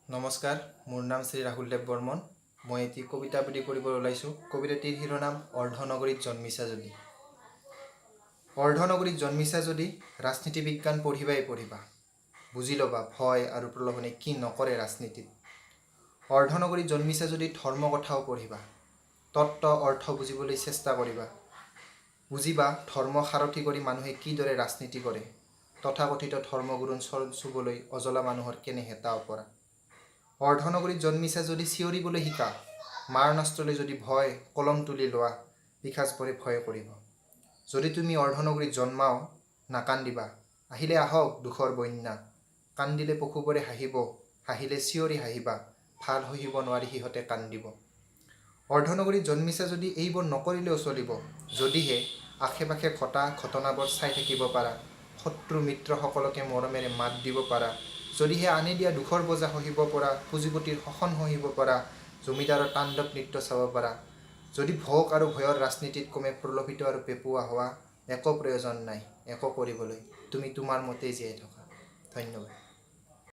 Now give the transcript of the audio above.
নমস্কাৰ, মোৰ নাম শ্ৰী ৰাহুলদেৱ বৰ্মন। মই এটি কবিতা আবৃত্তি কৰিব ওলাইছোঁ। কবিতাটিৰ শিৰোনাম অৰ্ধনগৰীত জন্মিছা যদি। অৰ্ধনগৰীত জন্মিছা যদি ৰাজনীতি বিজ্ঞান পঢ়িবা। বুজি ল'বা ভয় আৰু প্ৰলোভনে কি নকৰে ৰাজনীতিত। অৰ্ধনগৰীত জন্মিছা যদি ধৰ্ম কথাও পঢ়িবা। তত্ত্ব অৰ্থ বুজিবলৈ চেষ্টা কৰিবা। বুজিবা ধৰ্ম সাৰথি কৰি মানুহে কিদৰে ৰাজনীতি কৰে। তথাকথিত ধৰ্মগুৰুন চুবলৈ অজলা মানুহৰ কেনে হেতা অপৰা। অৰ্ধনগৰীত জন্মিছা যদি চিঞৰিবলৈ শিকা। মাৰণাস্ত্ৰলৈ যদি ভয় কলম তুলি লোৱা, পিশাচবোৰে ভয় কৰিব। যদি তুমি অৰ্ধনগৰীত জন্মাও, নাকান্দিবা। আহিলে আহক দুখৰ বন্যা। কান্দিলে পশুবোৰে হাঁহিব, হাঁহিলে চিঞৰি হাঁহিবা। ভাল সহিব নোৱাৰি সিহঁতে কান্দিব। অৰ্ধনগৰীত জন্মিছা যদি এইবোৰ নকৰিলেও চলিব। যদিহে আশে পাশে ঘটা ঘটনাবোৰ চাই থাকিব পাৰা। শত্ৰু মিত্ৰ সকলোকে মৰমেৰে মাত দিব পাৰা। যদিহে আনে দিয়া দুখৰ বোজা সহিব পৰা। পুঁজিপতিৰ শোষণ সহিব পৰা। জমিদাৰৰ তাণ্ডৱ নৃত্য চাব পাৰা। যদি ভোগ আৰু ভয়ৰ ৰাজনীতিত ক্ৰমে প্ৰলোভিত আৰু পেপুৱা হোৱা, একো প্ৰয়োজন নাই একো কৰিবলৈ। তুমি তোমাৰ মতেই জীয়াই থকা। ধন্যবাদ।